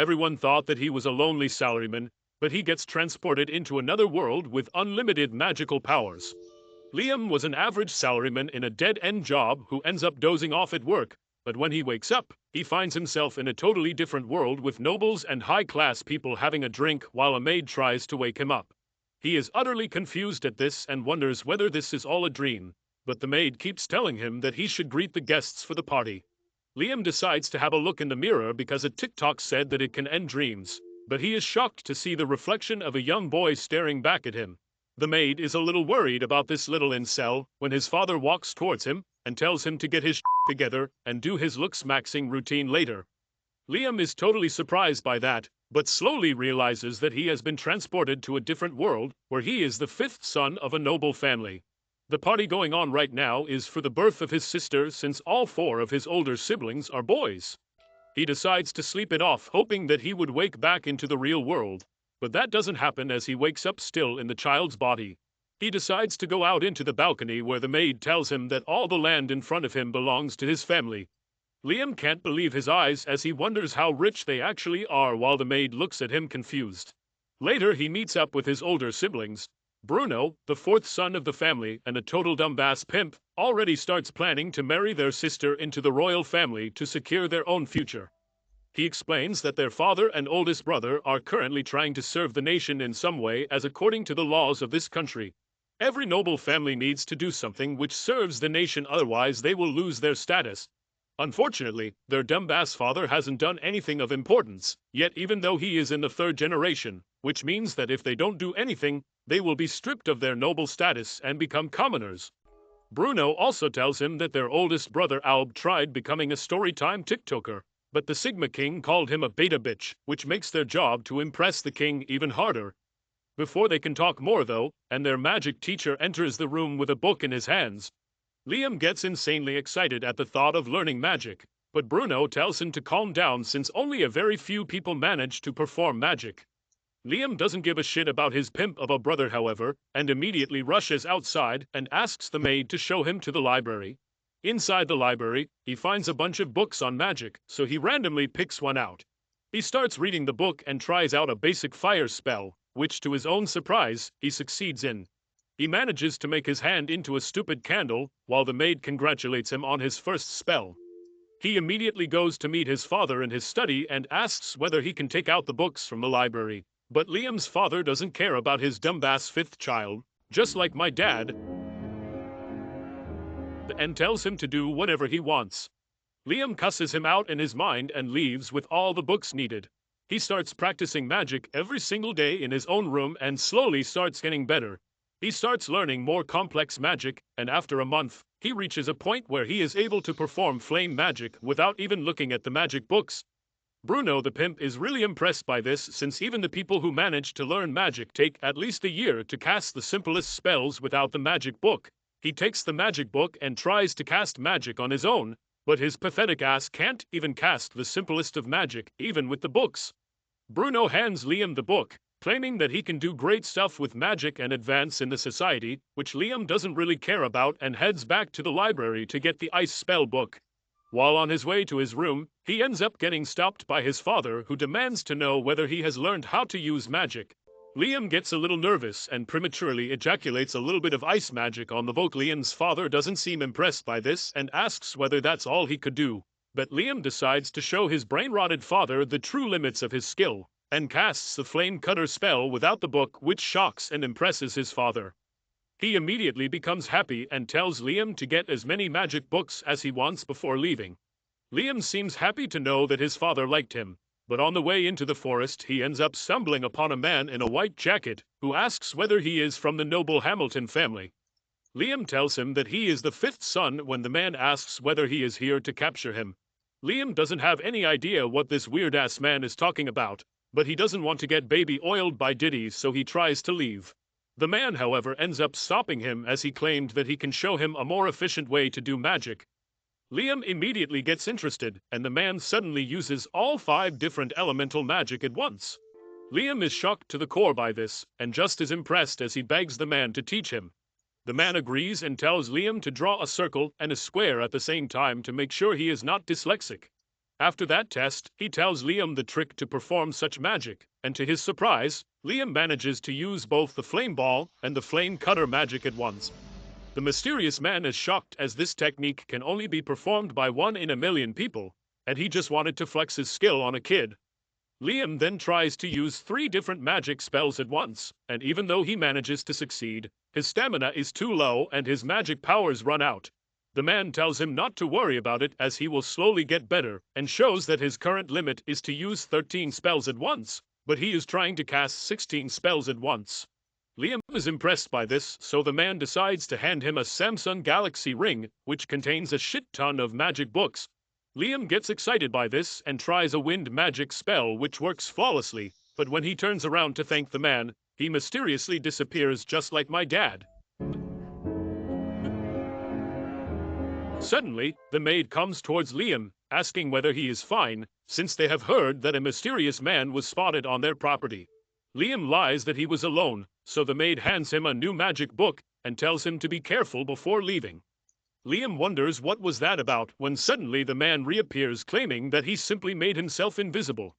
Everyone thought that he was a lonely salaryman, but he gets transported into another world with unlimited magical powers. Liam was an average salaryman in a dead-end job who ends up dozing off at work, but when he wakes up, he finds himself in a totally different world with nobles and high-class people having a drink while a maid tries to wake him up. He is utterly confused at this and wonders whether this is all a dream, but the maid keeps telling him that he should greet the guests for the party. Liam decides to have a look in the mirror because a TikTok said that it can end dreams, but he is shocked to see the reflection of a young boy staring back at him. The maid is a little worried about this little incel when his father walks towards him and tells him to get his together and do his looks maxing routine later. Liam is totally surprised by that, but slowly realizes that he has been transported to a different world where he is the fifth son of a noble family. The party going on right now is for the birth of his sister since all four of his older siblings are boys. He decides to sleep it off hoping that he would wake back into the real world, but that doesn't happen as he wakes up still in the child's body. He decides to go out into the balcony where the maid tells him that all the land in front of him belongs to his family. Liam can't believe his eyes as he wonders how rich they actually are while the maid looks at him confused. Later he meets up with his older siblings. Bruno, the fourth son of the family and a total dumbass pimp, already starts planning to marry their sister into the royal family to secure their own future. He explains that their father and oldest brother are currently trying to serve the nation in some way as according to the laws of this country. Every noble family needs to do something which serves the nation, otherwise they will lose their status. Unfortunately, their dumbass father hasn't done anything of importance, yet even though he is in the third generation, which means that if they don't do anything, they will be stripped of their noble status and become commoners. Bruno also tells him that their oldest brother Alb tried becoming a storytime TikToker, but the Sigma King called him a beta bitch, which makes their job to impress the king even harder. Before they can talk more though, and their magic teacher enters the room with a book in his hands, Liam gets insanely excited at the thought of learning magic, but Bruno tells him to calm down since only a very few people manage to perform magic. Liam doesn't give a shit about his pimp of a brother however, and immediately rushes outside and asks the maid to show him to the library. Inside the library, he finds a bunch of books on magic, so he randomly picks one out. He starts reading the book and tries out a basic fire spell, which to his own surprise, he succeeds in. He manages to make his hand into a stupid candle, while the maid congratulates him on his first spell. He immediately goes to meet his father in his study and asks whether he can take out the books from the library. But Liam's father doesn't care about his dumbass fifth child, just like my dad, and tells him to do whatever he wants. Liam cusses him out in his mind and leaves with all the books needed. He starts practicing magic every single day in his own room and slowly starts getting better. He starts learning more complex magic, and after a month, he reaches a point where he is able to perform flame magic without even looking at the magic books. Bruno the pimp is really impressed by this since even the people who manage to learn magic take at least a year to cast the simplest spells without the magic book. He takes the magic book and tries to cast magic on his own, but his pathetic ass can't even cast the simplest of magic, even with the books. Bruno hands Liam the book, claiming that he can do great stuff with magic and advance in the society, which Liam doesn't really care about and heads back to the library to get the ice spell book. While on his way to his room, he ends up getting stopped by his father who demands to know whether he has learned how to use magic. Liam gets a little nervous and prematurely ejaculates a little bit of ice magic on the book. Liam's father doesn't seem impressed by this and asks whether that's all he could do. But Liam decides to show his brain-rotted father the true limits of his skill, and casts the flame cutter spell without the book, which shocks and impresses his father. He immediately becomes happy and tells Liam to get as many magic books as he wants before leaving. Liam seems happy to know that his father liked him, but on the way into the forest he ends up stumbling upon a man in a white jacket who asks whether he is from the noble Hamilton family. Liam tells him that he is the fifth son when the man asks whether he is here to capture him. Liam doesn't have any idea what this weird-ass man is talking about, but he doesn't want to get baby oiled by Diddy, so he tries to leave. The man, however, ends up stopping him as he claimed that he can show him a more efficient way to do magic. Liam immediately gets interested, and the man suddenly uses all 5 different elemental magic at once. Liam is shocked to the core by this, and just as impressed as he begs the man to teach him. The man agrees and tells Liam to draw a circle and a square at the same time to make sure he is not dyslexic. After that test, he tells Liam the trick to perform such magic, and to his surprise, Liam manages to use both the flame ball and the flame cutter magic at once. The mysterious man is shocked as this technique can only be performed by 1 in a million people, and he just wanted to flex his skill on a kid. Liam then tries to use 3 different magic spells at once, and even though he manages to succeed, his stamina is too low and his magic powers run out. The man tells him not to worry about it as he will slowly get better, and shows that his current limit is to use 13 spells at once, but he is trying to cast 16 spells at once. Liam is impressed by this, so the man decides to hand him a Samsung Galaxy Ring, which contains a shit ton of magic books. Liam gets excited by this and tries a wind magic spell which works flawlessly, but when he turns around to thank the man, he mysteriously disappears just like my dad. Suddenly, the maid comes towards Liam, asking whether he is fine, since they have heard that a mysterious man was spotted on their property. Liam lies that he was alone, so the maid hands him a new magic book and tells him to be careful before leaving. Liam wonders what was that about when suddenly the man reappears claiming that he simply made himself invisible.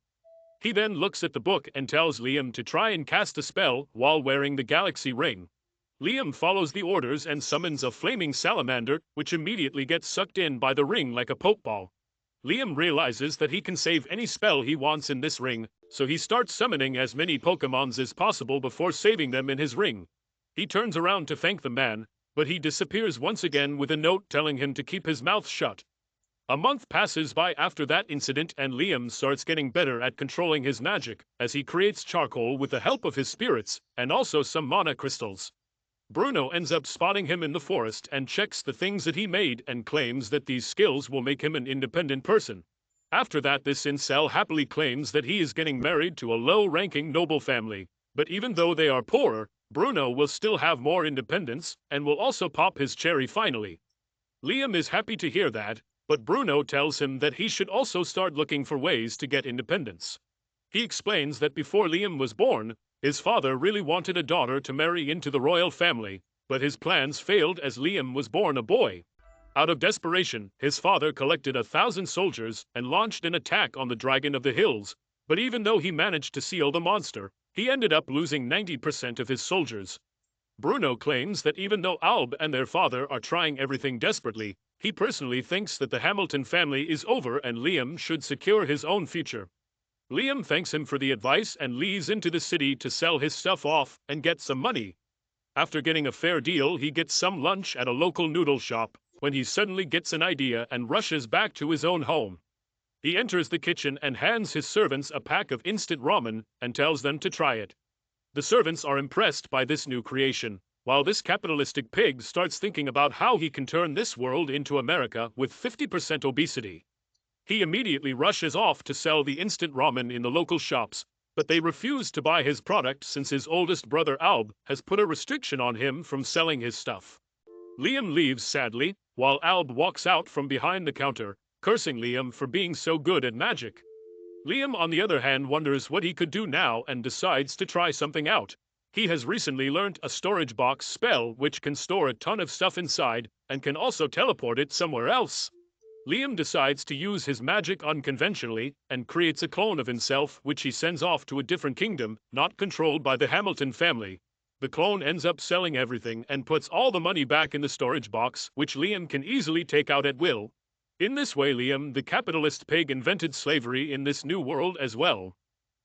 He then looks at the book and tells Liam to try and cast a spell while wearing the galaxy ring. Liam follows the orders and summons a flaming salamander, which immediately gets sucked in by the ring like a pokeball. Liam realizes that he can save any spell he wants in this ring, so he starts summoning as many Pokémons as possible before saving them in his ring. He turns around to thank the man, but he disappears once again with a note telling him to keep his mouth shut. A month passes by after that incident and Liam starts getting better at controlling his magic, as he creates charcoal with the help of his spirits, and also some mana crystals. Bruno ends up spotting him in the forest and checks the things that he made and claims that these skills will make him an independent person. After that, this incel happily claims that he is getting married to a low-ranking noble family, but even though they are poorer, Bruno will still have more independence and will also pop his cherry finally. Liam is happy to hear that, but Bruno tells him that he should also start looking for ways to get independence. He explains that before Liam was born, his father really wanted a daughter to marry into the royal family, but his plans failed as Liam was born a boy. Out of desperation, his father collected 1,000 soldiers and launched an attack on the Dragon of the Hills, but even though he managed to seal the monster, he ended up losing 90% of his soldiers. Bruno claims that even though Alb and their father are trying everything desperately, he personally thinks that the Hamilton family is over and Liam should secure his own future. Liam thanks him for the advice and leaves into the city to sell his stuff off and get some money. After getting a fair deal, he gets some lunch at a local noodle shop, when he suddenly gets an idea and rushes back to his own home. He enters the kitchen and hands his servants a pack of instant ramen and tells them to try it. The servants are impressed by this new creation, while this capitalistic pig starts thinking about how he can turn this world into America with 50% obesity. He immediately rushes off to sell the instant ramen in the local shops, but they refuse to buy his product since his oldest brother Alb has put a restriction on him from selling his stuff. Liam leaves sadly, while Alb walks out from behind the counter, cursing Liam for being so good at magic. Liam, on the other hand, wonders what he could do now and decides to try something out. He has recently learnt a storage box spell which can store a ton of stuff inside and can also teleport it somewhere else. Liam decides to use his magic unconventionally and creates a clone of himself which he sends off to a different kingdom, not controlled by the Hamilton family. The clone ends up selling everything and puts all the money back in the storage box, which Liam can easily take out at will. In this way, Liam, the capitalist pig, invented slavery in this new world as well.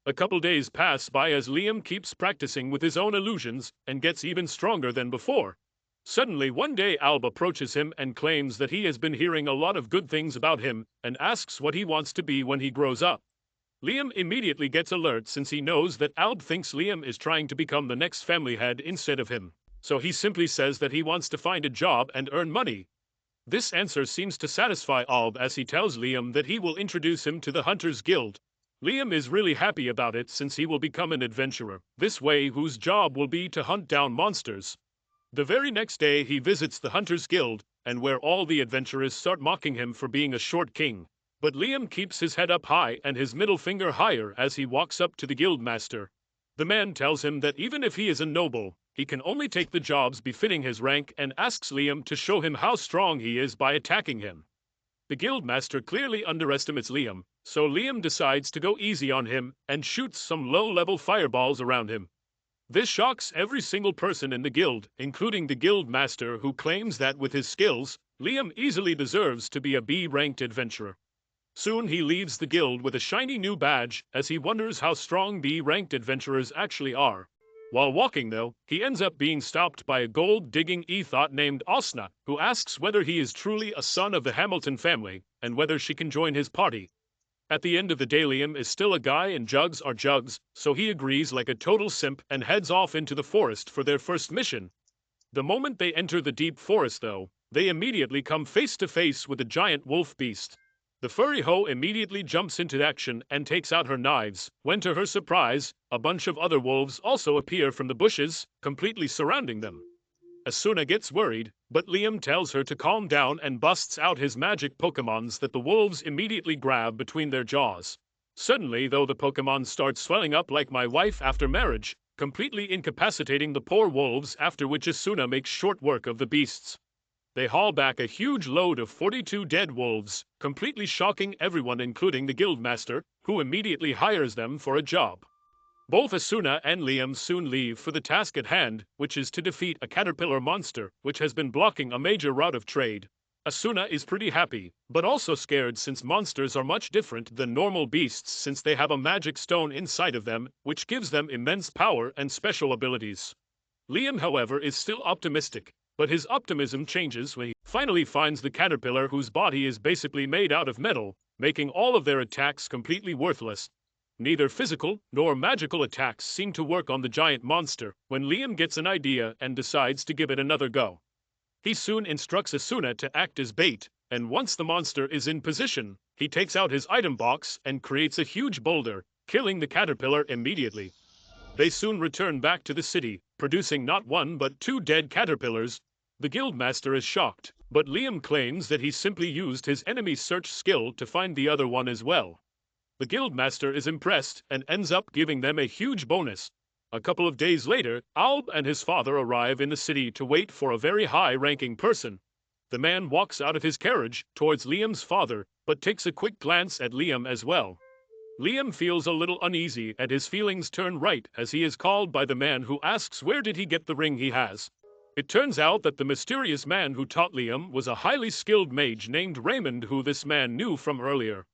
A couple days pass by as Liam keeps practicing with his own illusions and gets even stronger than before. Suddenly, one day Alb approaches him and claims that he has been hearing a lot of good things about him and asks what he wants to be when he grows up. Liam immediately gets alert since he knows that Alb thinks Liam is trying to become the next family head instead of him. So he simply says that he wants to find a job and earn money. This answer seems to satisfy Alb as he tells Liam that he will introduce him to the Hunters Guild. Liam is really happy about it since he will become an adventurer, this way whose job will be to hunt down monsters. The very next day he visits the Hunters Guild, and where all the adventurers start mocking him for being a short king. But Liam keeps his head up high and his middle finger higher as he walks up to the guild master. The man tells him that even if he is a noble, he can only take the jobs befitting his rank and asks Liam to show him how strong he is by attacking him. The guildmaster clearly underestimates Liam, So Liam decides to go easy on him and shoots some low-level fireballs around him. This shocks every single person in the guild, including the guild master, who claims that with his skills, Liam easily deserves to be a B-ranked adventurer. Soon he leaves the guild with a shiny new badge as he wonders how strong B-ranked adventurers actually are. While walking though, he ends up being stopped by a gold-digging ethot named Osna, who asks whether he is truly a son of the Hamilton family, and whether she can join his party. At the end of the day, Liam is still a guy and jugs are jugs, so he agrees like a total simp and heads off into the forest for their first mission. The moment they enter the deep forest though, they immediately come face to face with a giant wolf beast. The furry hoe immediately jumps into action and takes out her knives, when to her surprise, a bunch of other wolves also appear from the bushes, completely surrounding them. Asuna gets worried, but Liam tells her to calm down and busts out his magic Pokémons that the wolves immediately grab between their jaws. Suddenly though, the Pokémon start swelling up like my wife after marriage, completely incapacitating the poor wolves, after which Asuna makes short work of the beasts. They haul back a huge load of 42 dead wolves, completely shocking everyone including the guildmaster, who immediately hires them for a job. Both Asuna and Liam soon leave for the task at hand, which is to defeat a caterpillar monster, which has been blocking a major route of trade. Asuna is pretty happy, but also scared since monsters are much different than normal beasts since they have a magic stone inside of them, which gives them immense power and special abilities. Liam, however, is still optimistic, but his optimism changes when he finally finds the caterpillar whose body is basically made out of metal, making all of their attacks completely worthless. Neither physical nor magical attacks seem to work on the giant monster, when Liam gets an idea and decides to give it another go. He soon instructs Asuna to act as bait, and once the monster is in position, he takes out his item box and creates a huge boulder, killing the caterpillar immediately. They soon return back to the city, producing not one but 2 dead caterpillars. The guildmaster is shocked, but Liam claims that he simply used his enemy search skill to find the other one as well. The guildmaster is impressed and ends up giving them a huge bonus. A couple of days later, Alb and his father arrive in the city to wait for a very high-ranking person. The man walks out of his carriage towards Liam's father, but takes a quick glance at Liam as well. Liam feels a little uneasy and his feelings turn right as he is called by the man who asks where did he get the ring he has. It turns out that the mysterious man who taught Liam was a highly skilled mage named Raymond, who this man knew from earlier.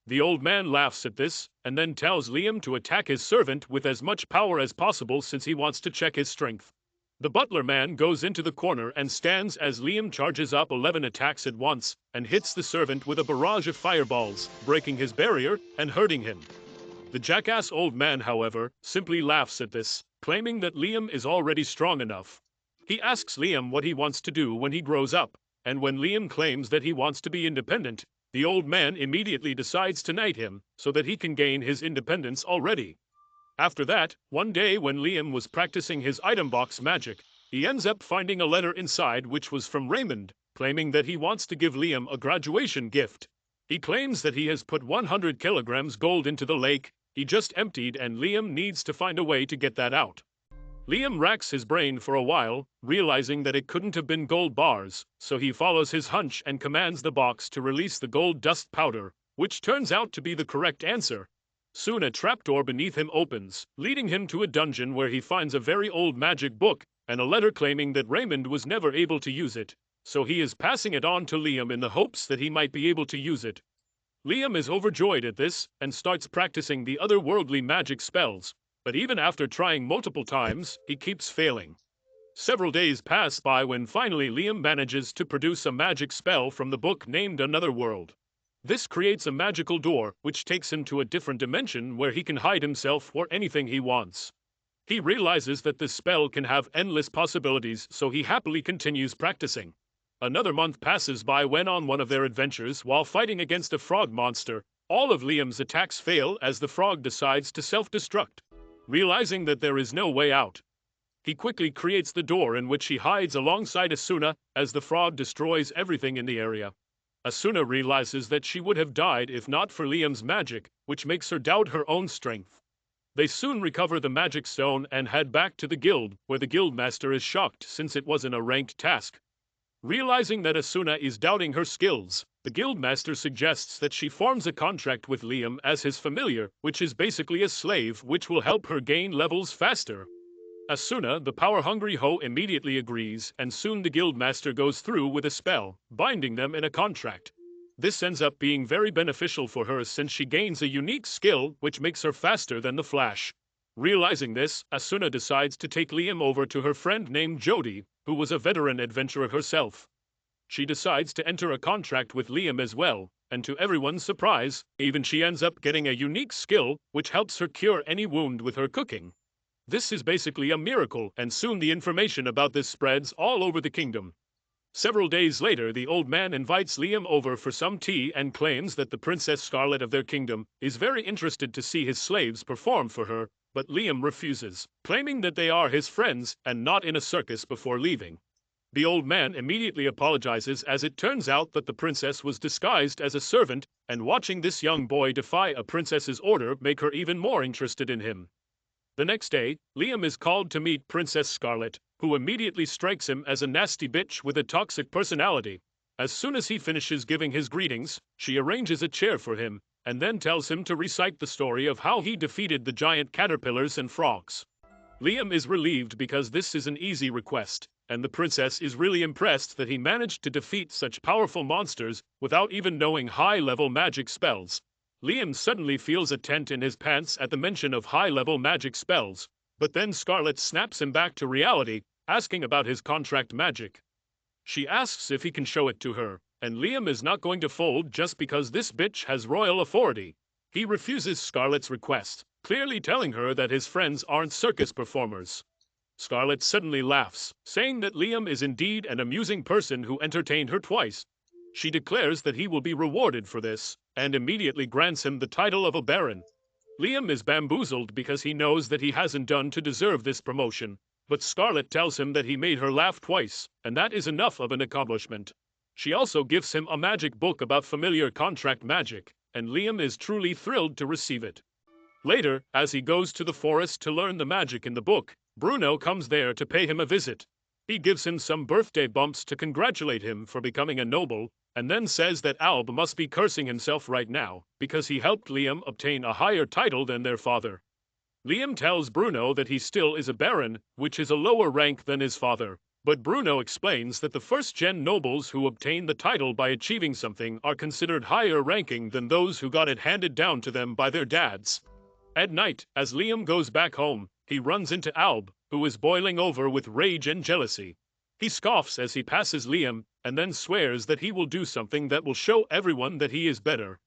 The old man laughs at this, and then tells Liam to attack his servant with as much power as possible since he wants to check his strength. The butler man goes into the corner and stands as Liam charges up 11 attacks at once, and hits the servant with a barrage of fireballs, breaking his barrier and hurting him. The jackass old man, however, simply laughs at this, claiming that Liam is already strong enough. He asks Liam what he wants to do when he grows up, and when Liam claims that he wants to be independent, the old man immediately decides to knight him, so that he can gain his independence already. After that, one day when Liam was practicing his item box magic, he ends up finding a letter inside which was from Raymond, claiming that he wants to give Liam a graduation gift. He claims that he has put 100 kilograms gold into the lake he just emptied, and Liam needs to find a way to get that out. Liam racks his brain for a while, realizing that it couldn't have been gold bars, so he follows his hunch and commands the box to release the gold dust powder, which turns out to be the correct answer. Soon a trapdoor beneath him opens, leading him to a dungeon where he finds a very old magic book, and a letter claiming that Raymond was never able to use it, so he is passing it on to Liam in the hopes that he might be able to use it. Liam is overjoyed at this, and starts practicing the otherworldly magic spells. But even after trying multiple times, he keeps failing. Several days pass by when finally Liam manages to produce a magic spell from the book named Another World. This creates a magical door, which takes him to a different dimension where he can hide himself or anything he wants. He realizes that this spell can have endless possibilities, so he happily continues practicing. Another month passes by when on one of their adventures, while fighting against a frog monster, all of Liam's attacks fail as the frog decides to self-destruct. Realizing that there is no way out, he quickly creates the door in which he hides alongside Asuna as the frog destroys everything in the area. Asuna realizes that she would have died if not for Liam's magic, which makes her doubt her own strength. They soon recover the magic stone and head back to the guild, where the guildmaster is shocked since it wasn't a ranked task. Realizing that Asuna is doubting her skills, The guildmaster suggests that she forms a contract with Liam as his familiar, which is basically a slave which will help her gain levels faster. Asuna, the power-hungry hoe, immediately agrees, and soon the guildmaster goes through with a spell, binding them in a contract. This ends up being very beneficial for her since she gains a unique skill which makes her faster than the Flash. Realizing this, Asuna decides to take Liam over to her friend named Jody, who was a veteran adventurer herself. She decides to enter a contract with Liam as well, and to everyone's surprise, even she ends up getting a unique skill which helps her cure any wound with her cooking. This is basically a miracle, and soon the information about this spreads all over the kingdom. Several days later, the old man invites Liam over for some tea and claims that the Princess Scarlet of their kingdom is very interested to see his slaves perform for her, but Liam refuses, claiming that they are his friends and not in a circus before leaving. The old man immediately apologizes as it turns out that the princess was disguised as a servant, and watching this young boy defy a princess's order make her even more interested in him. The next day, Liam is called to meet Princess Scarlet, who immediately strikes him as a nasty bitch with a toxic personality. As soon as he finishes giving his greetings, she arranges a chair for him, and then tells him to recite the story of how he defeated the giant caterpillars and frogs. Liam is relieved because this is an easy request, and the princess is really impressed that he managed to defeat such powerful monsters without even knowing high-level magic spells. Liam suddenly feels a tent in his pants at the mention of high-level magic spells, but then Scarlet snaps him back to reality, asking about his contract magic. She asks if he can show it to her, and Liam is not going to fold just because this bitch has royal authority. He refuses Scarlet's request, clearly telling her that his friends aren't circus performers. Scarlet suddenly laughs, saying that Liam is indeed an amusing person who entertained her twice. She declares that he will be rewarded for this, and immediately grants him the title of a baron. Liam is bamboozled because he knows that he hasn't done to deserve this promotion, but Scarlet tells him that he made her laugh twice, and that is enough of an accomplishment. She also gives him a magic book about familiar contract magic, and Liam is truly thrilled to receive it. Later, as he goes to the forest to learn the magic in the book, Bruno comes there to pay him a visit. He gives him some birthday bumps to congratulate him for becoming a noble, and then says that Alb must be cursing himself right now, because he helped Liam obtain a higher title than their father. Liam tells Bruno that he still is a baron, which is a lower rank than his father, but Bruno explains that the first-gen nobles who obtain the title by achieving something are considered higher ranking than those who got it handed down to them by their dads. At night, as Liam goes back home, he runs into Alb, who is boiling over with rage and jealousy. He scoffs as he passes Liam, and then swears that he will do something that will show everyone that he is better.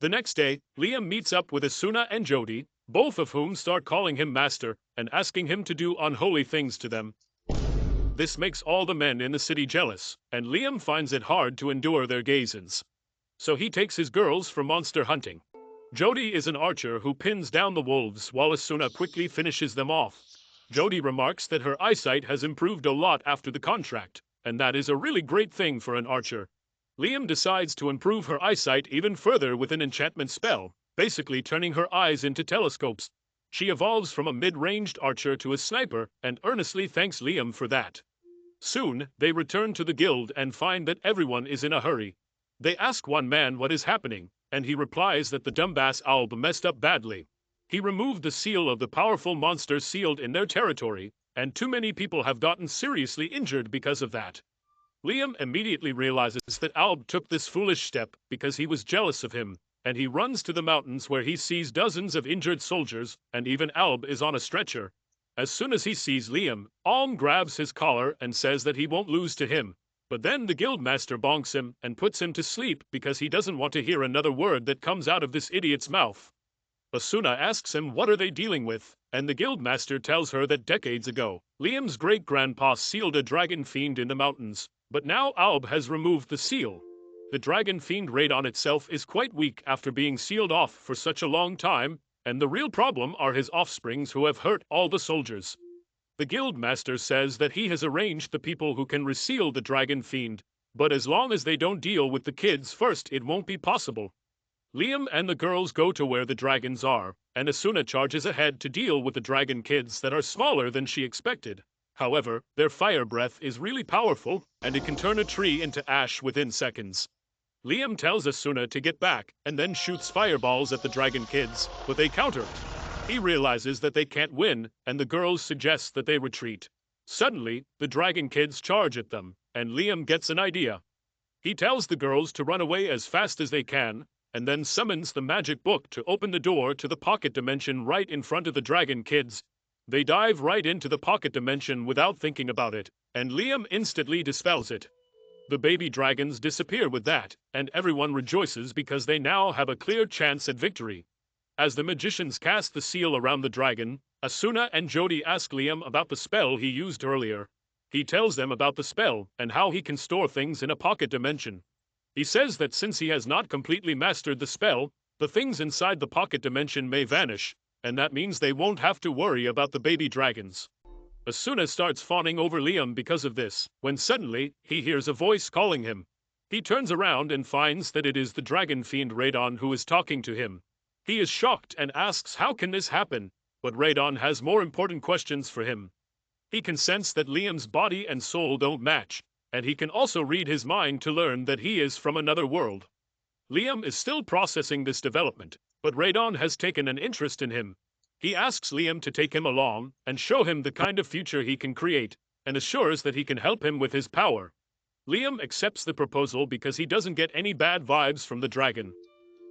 The next day, Liam meets up with Asuna and Jody, both of whom start calling him master and asking him to do unholy things to them. This makes all the men in the city jealous, and Liam finds it hard to endure their gazes. So he takes his girls for monster hunting. Jody is an archer who pins down the wolves while Asuna quickly finishes them off. Jody remarks that her eyesight has improved a lot after the contract, and that is a really great thing for an archer. Liam decides to improve her eyesight even further with an enchantment spell, basically turning her eyes into telescopes. She evolves from a mid-ranged archer to a sniper and earnestly thanks Liam for that. Soon, they return to the guild and find that everyone is in a hurry. They ask one man what is happening, and he replies that the dumbass Alb messed up badly. He removed the seal of the powerful monster sealed in their territory, and too many people have gotten seriously injured because of that. Liam immediately realizes that Alb took this foolish step because he was jealous of him, and he runs to the mountains where he sees dozens of injured soldiers, and even Alb is on a stretcher. As soon as he sees Liam, Alm grabs his collar and says that he won't lose to him. But then the guildmaster bonks him and puts him to sleep because he doesn't want to hear another word that comes out of this idiot's mouth. Asuna asks him what are they dealing with, and the guildmaster tells her that decades ago, Liam's great-grandpa sealed a dragon fiend in the mountains, but now Alb has removed the seal. The dragon fiend radon itself is quite weak after being sealed off for such a long time, and the real problem are his offsprings who have hurt all the soldiers. The guildmaster says that he has arranged the people who can reseal the dragon fiend, but as long as they don't deal with the kids first it won't be possible. Liam and the girls go to where the dragons are, and Asuna charges ahead to deal with the dragon kids that are smaller than she expected. However, their fire breath is really powerful, and it can turn a tree into ash within seconds. Liam tells Asuna to get back and then shoots fireballs at the dragon kids, but they counter. He realizes that they can't win, and the girls suggest that they retreat. Suddenly, the dragon kids charge at them, and Liam gets an idea. He tells the girls to run away as fast as they can, and then summons the magic book to open the door to the pocket dimension right in front of the dragon kids. They dive right into the pocket dimension without thinking about it, and Liam instantly dispels it. The baby dragons disappear with that, and everyone rejoices because they now have a clear chance at victory. As the magicians cast the seal around the dragon, Asuna and Jody ask Liam about the spell he used earlier. He tells them about the spell and how he can store things in a pocket dimension. He says that since he has not completely mastered the spell, the things inside the pocket dimension may vanish, and that means they won't have to worry about the baby dragons. Asuna starts fawning over Liam because of this, when suddenly, he hears a voice calling him. He turns around and finds that it is the dragon fiend Radon who is talking to him. He is shocked and asks how can this happen, but Radon has more important questions for him. He can sense that Liam's body and soul don't match, and he can also read his mind to learn that he is from another world. Liam is still processing this development, but Radon has taken an interest in him. He asks Liam to take him along and show him the kind of future he can create, and assures that he can help him with his power. Liam accepts the proposal because he doesn't get any bad vibes from the dragon.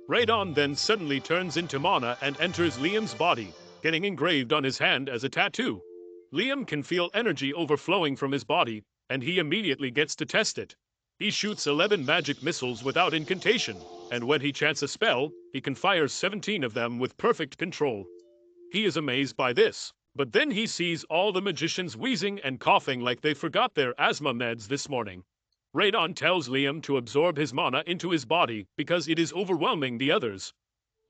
Radon then suddenly turns into mana and enters Liam's body, getting engraved on his hand as a tattoo. Liam can feel energy overflowing from his body, and he immediately gets to test it. He shoots 11 magic missiles without incantation, and when he chants a spell, he can fire 17 of them with perfect control. He is amazed by this, but then he sees all the magicians wheezing and coughing like they forgot their asthma meds this morning. Radon tells Liam to absorb his mana into his body because it is overwhelming the others.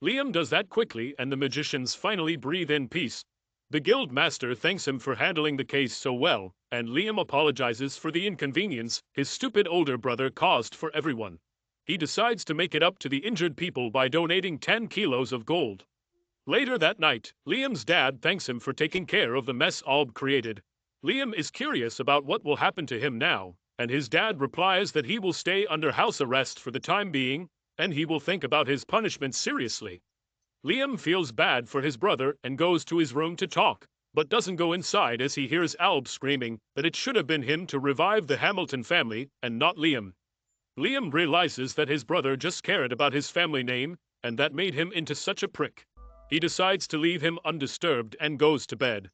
Liam does that quickly and the magicians finally breathe in peace. The guild master thanks him for handling the case so well, and Liam apologizes for the inconvenience his stupid older brother caused for everyone. He decides to make it up to the injured people by donating 10 kilos of gold. Later that night, Liam's dad thanks him for taking care of the mess Alb created. Liam is curious about what will happen to him now, and his dad replies that he will stay under house arrest for the time being, and he will think about his punishment seriously. Liam feels bad for his brother and goes to his room to talk, but doesn't go inside as he hears Alb screaming that it should have been him to revive the Hamilton family and not Liam. Liam realizes that his brother just cared about his family name, and that made him into such a prick. He decides to leave him undisturbed and goes to bed.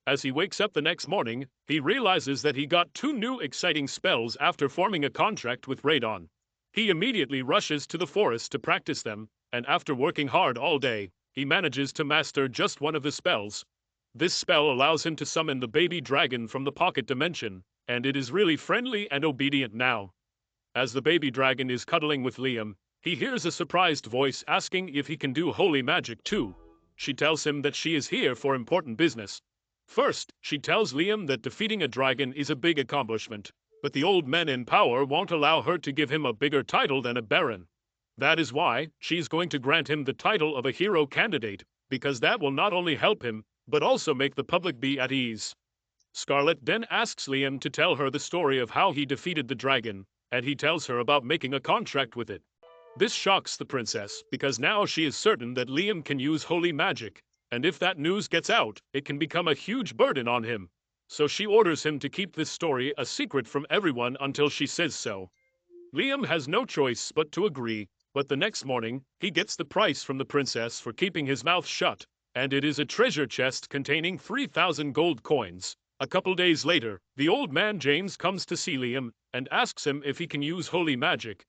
As he wakes up the next morning, he realizes that he got 2 new exciting spells after forming a contract with Radon. He immediately rushes to the forest to practice them, and after working hard all day, he manages to master just one of the spells. This spell allows him to summon the baby dragon from the pocket dimension, and it is really friendly and obedient now. As the baby dragon is cuddling with Liam, he hears a surprised voice asking if he can do holy magic too. She tells him that she is here for important business. First, she tells Liam that defeating a dragon is a big accomplishment, but the old men in power won't allow her to give him a bigger title than a baron. That is why she's going to grant him the title of a hero candidate, because that will not only help him, but also make the public be at ease. Scarlet then asks Liam to tell her the story of how he defeated the dragon, and he tells her about making a contract with it. This shocks the princess, because now she is certain that Liam can use holy magic, and if that news gets out, it can become a huge burden on him. So she orders him to keep this story a secret from everyone until she says so. Liam has no choice but to agree, but the next morning, he gets the price from the princess for keeping his mouth shut, and it is a treasure chest containing 3,000 gold coins. A couple days later, the old man James comes to see Liam and asks him if he can use holy magic.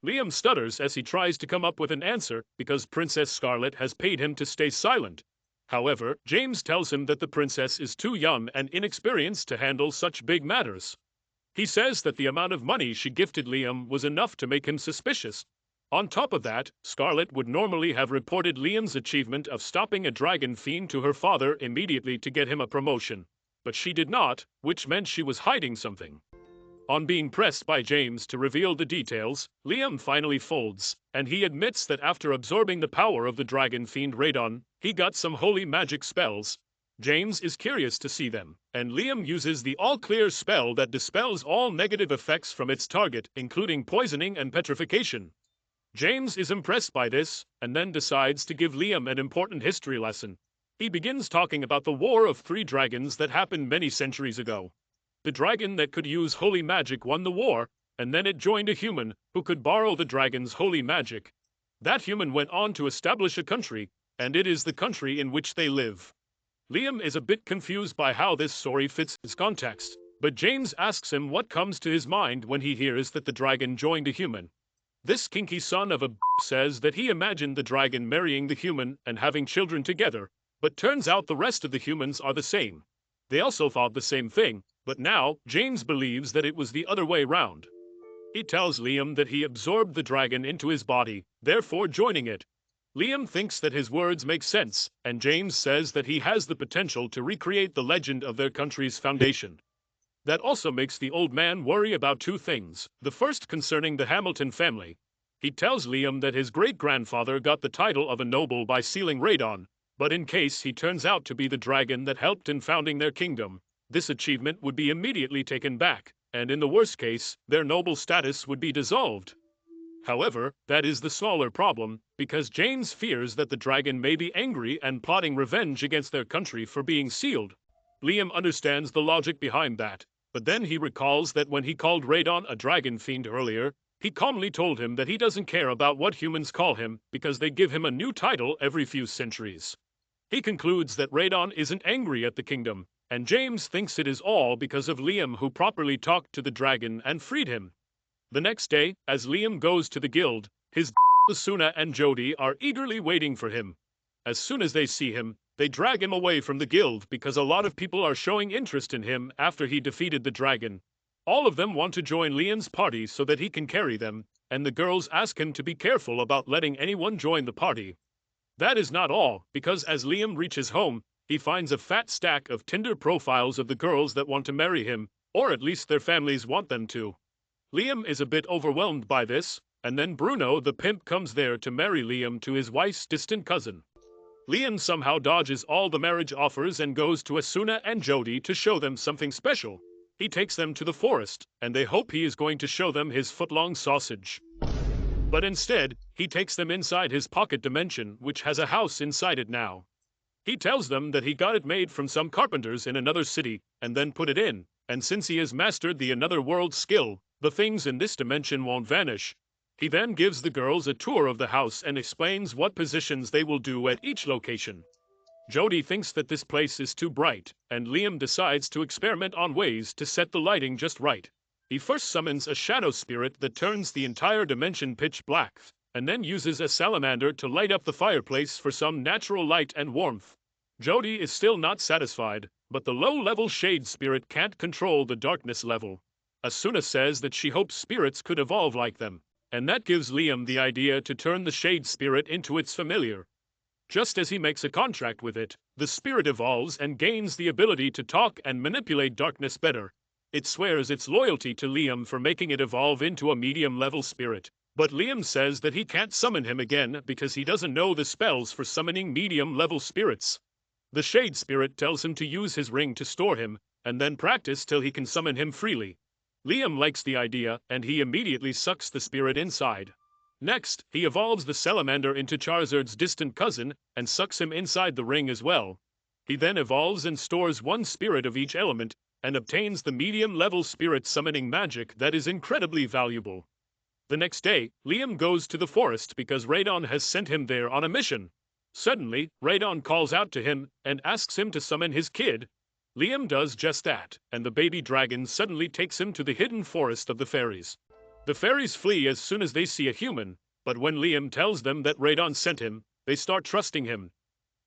Liam stutters as he tries to come up with an answer because Princess Scarlet has paid him to stay silent. However, James tells him that the princess is too young and inexperienced to handle such big matters. He says that the amount of money she gifted Liam was enough to make him suspicious. On top of that, Scarlet would normally have reported Liam's achievement of stopping a dragon fiend to her father immediately to get him a promotion. But she did not, which meant she was hiding something. On being pressed by James to reveal the details, Liam finally folds, and he admits that after absorbing the power of the dragon fiend Radon, he got some holy magic spells. James is curious to see them, and Liam uses the all-clear spell that dispels all negative effects from its target, including poisoning and petrification. James is impressed by this, and then decides to give Liam an important history lesson. He begins talking about the War of Three Dragons that happened many centuries ago. The dragon that could use holy magic won the war, and then it joined a human who could borrow the dragon's holy magic. That human went on to establish a country, and it is the country in which they live. Liam is a bit confused by how this story fits his context, but James asks him what comes to his mind when he hears that the dragon joined a human. This kinky son of a says that he imagined the dragon marrying the human and having children together, but turns out the rest of the humans are the same. They also thought the same thing, but now James believes that it was the other way round. He tells Liam that he absorbed the dragon into his body, therefore joining it. Liam thinks that his words make sense, and James says that he has the potential to recreate the legend of their country's foundation. That also makes the old man worry about two things. The first concerning the Hamilton family. He tells Liam that his great-grandfather got the title of a noble by sealing Radon, but in case he turns out to be the dragon that helped in founding their kingdom, this achievement would be immediately taken back, and in the worst case, their noble status would be dissolved. However, that is the smaller problem, because James fears that the dragon may be angry and plotting revenge against their country for being sealed. Liam understands the logic behind that, but then he recalls that when he called Radon a dragon fiend earlier, he calmly told him that he doesn't care about what humans call him because they give him a new title every few centuries. He concludes that Radon isn't angry at the kingdom, and James thinks it is all because of Liam who properly talked to the dragon and freed him. The next day, as Liam goes to the guild, his Asuna and Jody are eagerly waiting for him. As soon as they see him, they drag him away from the guild because a lot of people are showing interest in him after he defeated the dragon. All of them want to join Liam's party so that he can carry them, and the girls ask him to be careful about letting anyone join the party. That is not all, because as Liam reaches home, he finds a fat stack of Tinder profiles of the girls that want to marry him, or at least their families want them to. Liam is a bit overwhelmed by this, and then Bruno the pimp comes there to marry Liam to his wife's distant cousin. Liam somehow dodges all the marriage offers and goes to Asuna and Jody to show them something special. He takes them to the forest, and they hope he is going to show them his foot-long sausage. But instead, he takes them inside his pocket dimension, which has a house inside it now. He tells them that he got it made from some carpenters in another city, and then put it in, and since he has mastered the another world skill, the things in this dimension won't vanish. He then gives the girls a tour of the house and explains what positions they will do at each location. Jody thinks that this place is too bright, and Liam decides to experiment on ways to set the lighting just right. He first summons a shadow spirit that turns the entire dimension pitch black, and then uses a salamander to light up the fireplace for some natural light and warmth. Jody is still not satisfied, but the low-level shade spirit can't control the darkness level. Asuna says that she hopes spirits could evolve like them, and that gives Liam the idea to turn the shade spirit into its familiar. Just as he makes a contract with it, the spirit evolves and gains the ability to talk and manipulate darkness better. It swears its loyalty to Liam for making it evolve into a medium-level spirit, but Liam says that he can't summon him again because he doesn't know the spells for summoning medium-level spirits. The shade spirit tells him to use his ring to store him, and then practice till he can summon him freely. Liam likes the idea, and he immediately sucks the spirit inside. Next, he evolves the salamander into Charizard's distant cousin, and sucks him inside the ring as well. He then evolves and stores one spirit of each element, and obtains the medium-level spirit summoning magic that is incredibly valuable. The next day, Liam goes to the forest because Radon has sent him there on a mission. Suddenly, Radon calls out to him, and asks him to summon his kid. Liam does just that, and the baby dragon suddenly takes him to the hidden forest of the fairies. The fairies flee as soon as they see a human, but when Liam tells them that Radon sent him, they start trusting him.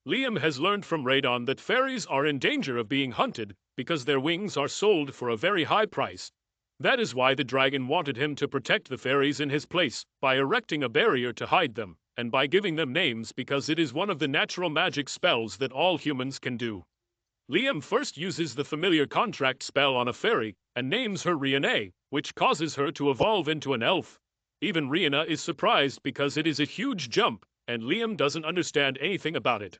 Liam has learned from Radon that fairies are in danger of being hunted because their wings are sold for a very high price. That is why the dragon wanted him to protect the fairies in his place, by erecting a barrier to hide them, and by giving them names because it is one of the natural magic spells that all humans can do. Liam first uses the familiar contract spell on a fairy, and names her Rihanna, which causes her to evolve into an elf. Even Rihanna is surprised because it is a huge jump, and Liam doesn't understand anything about it.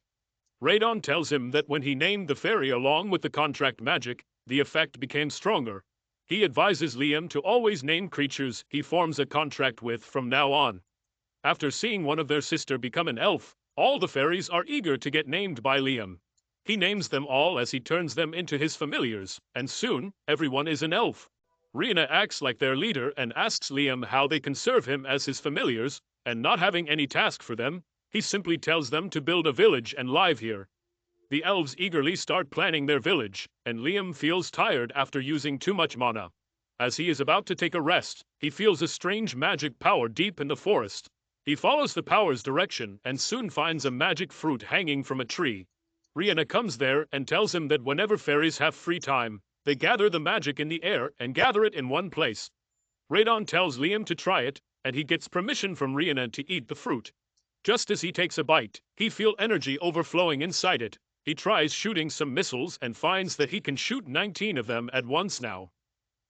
Radon tells him that when he named the fairy along with the contract magic, the effect became stronger. He advises Liam to always name creatures he forms a contract with from now on. After seeing one of their sister become an elf, all the fairies are eager to get named by Liam. He names them all as he turns them into his familiars, and soon, everyone is an elf. Rina acts like their leader and asks Liam how they can serve him as his familiars, and not having any task for them, he simply tells them to build a village and live here. The elves eagerly start planning their village, and Liam feels tired after using too much mana. As he is about to take a rest, he feels a strange magic power deep in the forest. He follows the power's direction and soon finds a magic fruit hanging from a tree. Rihanna comes there and tells him that whenever fairies have free time, they gather the magic in the air and gather it in one place. Radon tells Liam to try it, and he gets permission from Rihanna to eat the fruit. Just as he takes a bite, he feels energy overflowing inside it. He tries shooting some missiles and finds that he can shoot 19 of them at once now.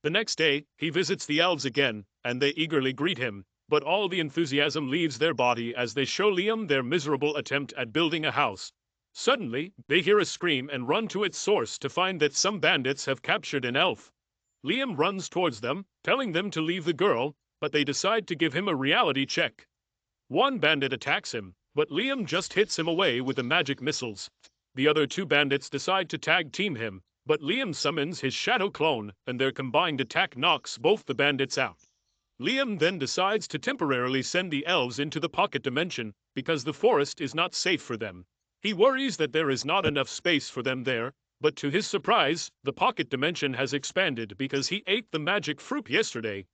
The next day, he visits the elves again, and they eagerly greet him, but all the enthusiasm leaves their body as they show Liam their miserable attempt at building a house. Suddenly, they hear a scream and run to its source to find that some bandits have captured an elf. Liam runs towards them, telling them to leave the girl, but they decide to give him a reality check. One bandit attacks him, but Liam just hits him away with the magic missiles. The other two bandits decide to tag team him, but Liam summons his shadow clone, and their combined attack knocks both the bandits out. Liam then decides to temporarily send the elves into the pocket dimension, because the forest is not safe for them. He worries that there is not enough space for them there, but to his surprise, the pocket dimension has expanded because he ate the magic fruit yesterday.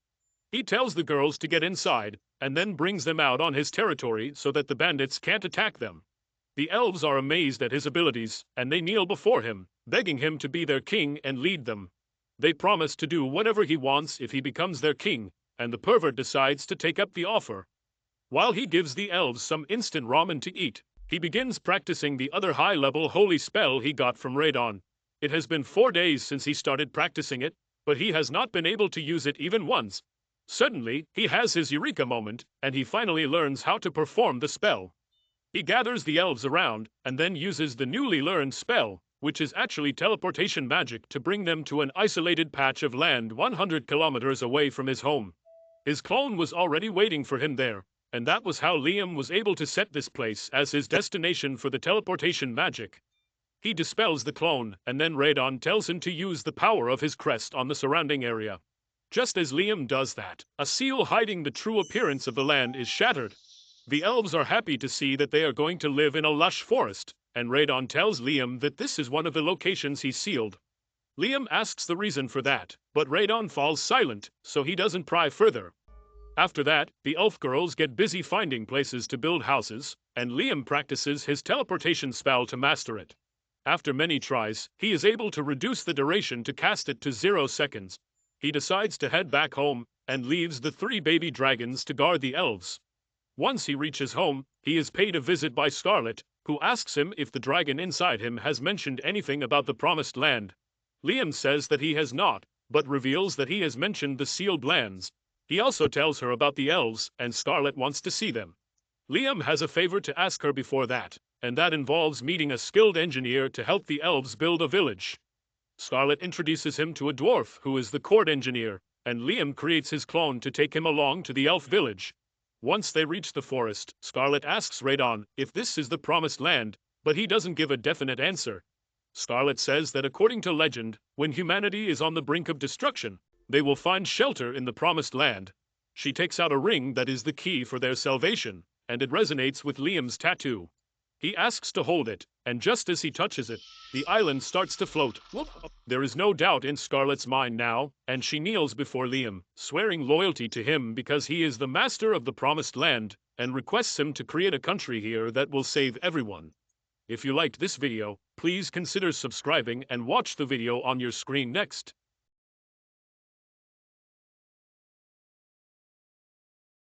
He tells the girls to get inside, and then brings them out on his territory so that the bandits can't attack them. The elves are amazed at his abilities, and they kneel before him, begging him to be their king and lead them. They promise to do whatever he wants if he becomes their king, and the pervert decides to take up the offer. While he gives the elves some instant ramen to eat, he begins practicing the other high-level holy spell he got from Radon. It has been 4 days since he started practicing it, but he has not been able to use it even once. Suddenly, he has his eureka moment, and he finally learns how to perform the spell. He gathers the elves around, and then uses the newly learned spell, which is actually teleportation magic, to bring them to an isolated patch of land 100 kilometers away from his home. His clone was already waiting for him there, and that was how Liam was able to set this place as his destination for the teleportation magic. He dispels the clone, and then Radon tells him to use the power of his crest on the surrounding area. Just as Liam does that, a seal hiding the true appearance of the land is shattered. The elves are happy to see that they are going to live in a lush forest, and Radon tells Liam that this is one of the locations he sealed. Liam asks the reason for that, but Radon falls silent, so he doesn't pry further. After that, the elf girls get busy finding places to build houses, and Liam practices his teleportation spell to master it. After many tries, he is able to reduce the duration to cast it to 0 seconds. He decides to head back home, and leaves the 3 baby dragons to guard the elves. Once he reaches home, he is paid a visit by Scarlet, who asks him if the dragon inside him has mentioned anything about the promised land. Liam says that he has not, but reveals that he has mentioned the sealed lands. He also tells her about the elves, and Scarlet wants to see them. Liam has a favor to ask her before that, and that involves meeting a skilled engineer to help the elves build a village. Scarlet introduces him to a dwarf who is the court engineer, and Liam creates his clone to take him along to the elf village. Once they reach the forest, Scarlet asks Radon if this is the promised land, but he doesn't give a definite answer. Scarlet says that according to legend, when humanity is on the brink of destruction, they will find shelter in the promised land. She takes out a ring that is the key for their salvation, and it resonates with Liam's tattoo. He asks to hold it, and just as he touches it, the island starts to float. There is no doubt in Scarlet's mind now, and she kneels before Liam, swearing loyalty to him because he is the master of the promised land, and requests him to create a country here that will save everyone. If you liked this video, please consider subscribing and watch the video on your screen next.